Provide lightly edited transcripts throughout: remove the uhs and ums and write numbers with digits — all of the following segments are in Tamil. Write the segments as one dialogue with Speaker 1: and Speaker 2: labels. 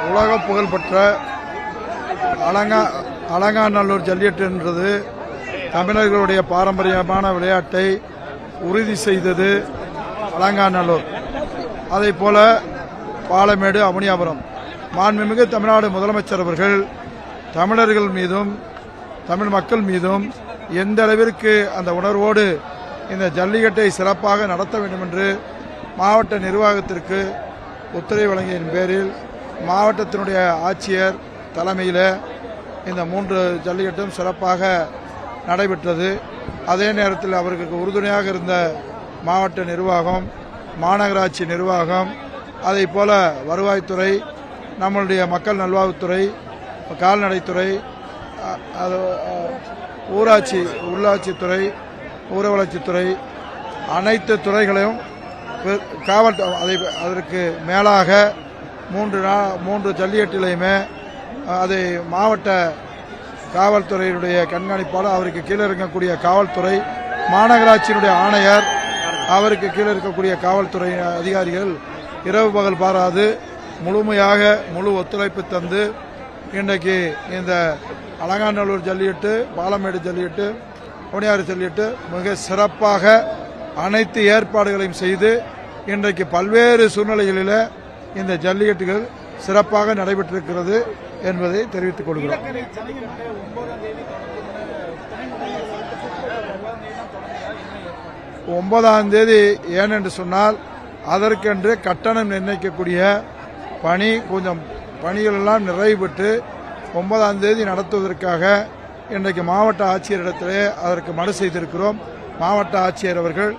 Speaker 1: உலக புகழ்பெற்ற அலங்காநல்லூர் ஜல்லிக்கட்டுன்றது தமிழர்களுடைய பாரம்பரியமான விளையாட்டை உறுதி செய்தது அலங்காநல்லூர். அதே போல பாலமேடு, அவனியாபுரம். மாண்புமிகு தமிழ்நாடு முதலமைச்சர் அவர்கள் தமிழர்கள் மீதும் தமிழ் மக்கள் மீதும் எந்த அளவிற்கு அந்த உணர்வோடு இந்த ஜல்லிக்கட்டை சிறப்பாக நடத்த வேண்டும் என்று மாவட்ட நிர்வாகத்திற்கு உத்தரவு வழங்கியின் பேரில் மாவட்டத்தினுடைய ஆட்சியர் தலைமையில் இந்த 3 ஜல்லிக்கட்டும் சிறப்பாக நடைபெற்றது. அதே நேரத்தில் அவருக்கு உறுதுணையாக இருந்த மாவட்ட நிர்வாகம், மாநகராட்சி நிர்வாகம், அதை போல வருவாய்த்துறை, நம்மளுடைய மக்கள் நல்வாழ்வுத்துறை, கால்நடைத்துறை, ஊராட்சி உள்ளாட்சித்துறை, ஊர வளர்ச்சித்துறை, அனைத்து துறைகளையும் காவல் அதற்கு மேலாக 3 ஜல்லிக்கட்டிலையுமே அதை மாவட்ட காவல்துறையினுடைய கண்காணிப்பாளர், அவருக்கு கீழே இருக்கக்கூடிய காவல்துறை, மாநகராட்சியினுடைய ஆணையர், அவருக்கு கீழே இருக்கக்கூடிய காவல்துறை அதிகாரிகள் இரவு பகல் பாராது முழுமையாக முழு ஒத்துழைப்பு தந்து இன்றைக்கு இந்த அலங்காநல்லூர் ஜல்லிக்கட்டு, பாலமேடு ஜல்லிக்கட்டு, அவனியாறு ஜல்லிக்கட்டு மிக சிறப்பாக அனைத்து ஏற்பாடுகளையும் செய்து இன்றைக்கு பல்வேறு சூழ்நிலைகளில் இந்த ஜல்லிக்கட்டுகள் சிறப்பாக நடைபெற்றிருக்கிறது என்பதை தெரிவித்துக் கொள்கிறோம். 9ஆம் தேதி ஏனென்று சொன்னால் அதற்கென்று கட்டணம் நிர்ணயிக்கக்கூடிய பணிகள் எல்லாம் நிறைவு பெற்று 9ஆம் தேதி நடத்துவதற்காக இன்றைக்கு மாவட்ட ஆட்சியரிடத்திலே அதற்கு மனு செய்திருக்கிறோம். மாவட்ட ஆட்சியர் அவர்கள்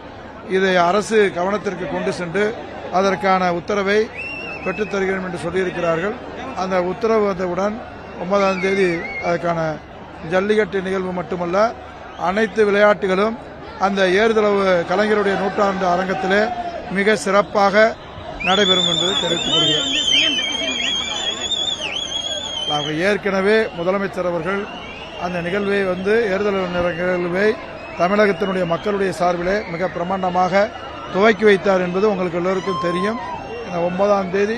Speaker 1: இதை அரசு கவனத்திற்கு கொண்டு சென்று அதற்கான உத்தரவை பெற்றுத் தருகிறோம் என்று சொல்லியிருக்கிறார்கள். அந்த உத்தரவு வந்தவுடன் 9ஆம் தேதி அதற்கான ஜல்லிக்கட்டு நிகழ்வு மட்டுமல்ல, அனைத்து விளையாட்டுகளும் அந்த ஏறுதளவு கலைஞருடைய நூற்றாண்டு அரங்கத்திலே மிக சிறப்பாக நடைபெறும் என்று தெரிவித்துக் கொள்கிறேன். ஏற்கனவே முதலமைச்சர் அவர்கள் அந்த நிகழ்வை ஏறுதளவு நிகழ்வை தமிழகத்தினுடைய மக்களுடைய சார்பிலே மிக பிரமாண்டமாக துவக்கி வைத்தார் என்பது உங்களுக்கு எல்லோருக்கும் தெரியும். 9ஆம் தேதி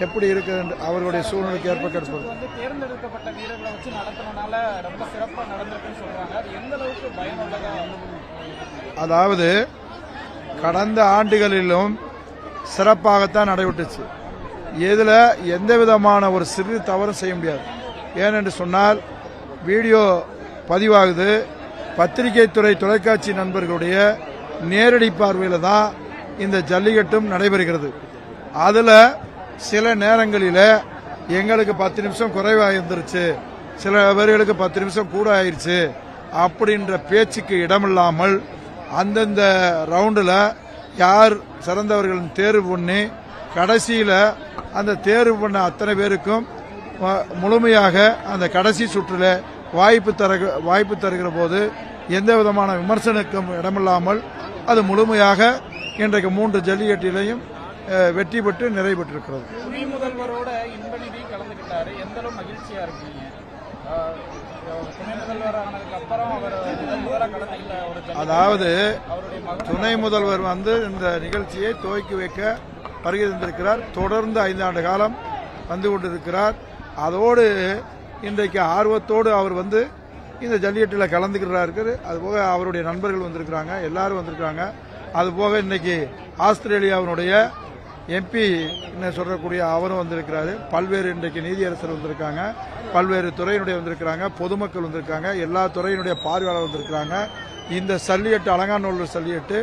Speaker 1: எப்படி இருக்கு அவர்களுடைய சூழ்நிலைக்கு ஏற்ப கிடைப்பது. தேர்ந்தெடுக்கப்பட்ட வீரர்களை வச்சு நடத்தினால ரொம்ப சிறப்பாக நடந்திருக்குன்னு சொல்றாங்க. அது எந்த அளவுக்கு பயனுள்ளதா? அதாவது கடந்த ஆண்டுகளிலும் சிறப்பாகத்தான் நடைபெற்றுச்சு. இதுல எந்த விதமான ஒரு சிறு தவறும் செய்ய முடியாது. ஏனென்று சொன்னால் வீடியோ பதிவாகுது, பத்திரிகை துறை, தொலைக்காட்சி நண்பர்களுடைய நேரடி பார்வையில் தான் இந்த ஜல்லிக்கட்டும் நடைபெறுகிறது. அதுல சில நேரங்களில் எங்களுக்கு 10 நிமிஷம் குறைவாக இருந்துருச்சு, சில பேர்களுக்கு 10 நிமிஷம் கூட ஆயிடுச்சு அப்படின்ற பேச்சுக்கு இடமில்லாமல் அந்தந்த ரவுண்டில் யார் சிறந்தவர்களின் தேர்வு பண்ணி கடைசியில் அந்த தேர்வு பண்ண அத்தனை பேருக்கும் முழுமையாக அந்த கடைசி சுற்றில் வாய்ப்பு தருகிற போது எந்த விதமான விமர்சனக்கும் இடமில்லாமல் அது முழுமையாக இன்றைக்கு 3 ஜல்லிக்கட்டிலையும் வெற்றி பெற்று நிறைவு பெற்றிருக்கிறது. துணை முதல்வரோட இன்பநிதி கலந்துகிட்டாரு, எந்த அளவு மகிழ்ச்சியா இருக்கீங்க? துணை முதல்வர் ஆனதுக்கு அப்புறம் அதாவது துணை முதல்வர் இந்த நிகழ்ச்சியை துவக்கி வைக்க வருகை தந்திருக்கிறார். தொடர்ந்து 5 ஆண்டு காலம் வந்து கொண்டிருக்கிறார். அதோடு இன்றைக்கு ஆர்வத்தோடு அவர் இந்த ஜல்லிக்கட்டில் கலந்துக்கிறாரு. அதுபோக அவருடைய நண்பர்கள் வந்திருக்கிறாங்க, எல்லாரும் வந்திருக்காங்க. அதுபோக இன்னைக்கு ஆஸ்திரேலியாவினுடைய MP சொல்லக்கூடிய அவரும் வந்திருக்கிறாரு. பல்வேறு இன்றைக்கு நீதியரசர் வந்திருக்காங்க, பல்வேறு துறையினுடைய வந்திருக்கிறாங்க, பொதுமக்கள் வந்திருக்காங்க, எல்லா துறையினுடைய பார்வையாளர் வந்திருக்கிறாங்க. இந்த ஜல்லிக்கட்டு அலங்காநல்லூர் ஜல்லிக்கட்டு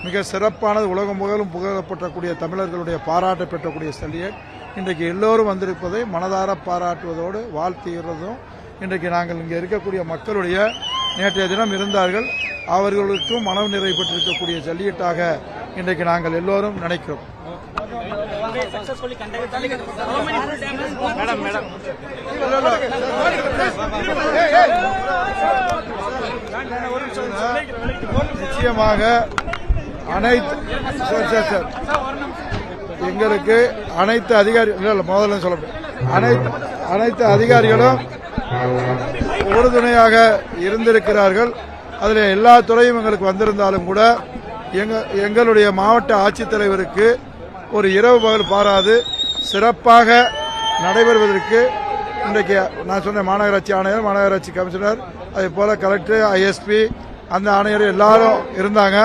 Speaker 1: மிக சிறப்பானது, உலகம் முழுவதும் புகழப்பட்டக்கூடிய தமிழர்களுடைய பாராட்ட பெற்றக்கூடிய ஜல்லிக்கட்டு. இன்றைக்கு எல்லோரும் வந்திருப்பதை மனதார பாராட்டுவதோடு வாழ்த்துகிறதும், இன்றைக்கு நாங்கள் இங்கே இருக்கக்கூடிய மக்களுடைய நேற்றைய தினம் இருந்தார்கள், அவர்களுக்கும் மனம் நிறைவு பெற்றிருக்கக்கூடிய ஜல்லிக்கட்டாக இன்றைக்கு நாங்கள் எல்லோரும் நினைக்கிறோம். நிச்சயமாக எங்களுக்கு அனைத்து அதிகாரிகளும் உறுதுணையாக இருந்திருக்கிறார்கள். அதில் எல்லா துறையும் எங்களுக்கு வந்திருந்தாலும் கூட எங்களுடைய மாவட்ட ஆட்சித்தலைவருக்கு ஒரு இரவு பகல் பாராது சிறப்பாக நடைபெறுவதற்கு இன்றைக்கு நான் சொன்ன மாநகராட்சி ஆணையர், மாநகராட்சி கமிஷனர், அதே போல கலெக்டர், ஐஎஸ்பி, அந்த ஆணையர் எல்லாரும் இருந்தாங்க.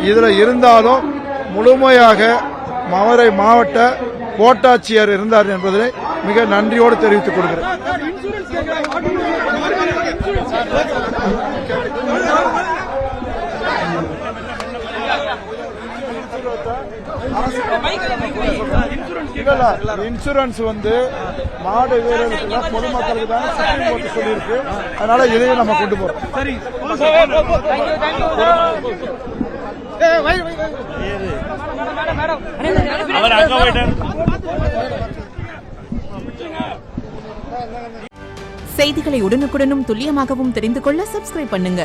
Speaker 1: இதுல இருந்தாலும் முழுமையாக மதுரை மாவட்ட கோட்டாட்சியர் இருந்தார் என்பதை மிக நன்றியோடு தெரிவித்துக் கொள்கிறேன். இன்சூரன்ஸ் மாடு வீரர்களுக்கு பொதுமக்களுக்கு தான் சுப்ரீம் கோர்ட் சொல்லியிருக்கு. அதனால இதையும் நம்ம கொண்டு போறோம்.
Speaker 2: செய்திகளை உடனுக்குடனும் துல்லியமாகவும் தெரிந்து கொள்ள சப்ஸ்கிரைப் பண்ணுங்க.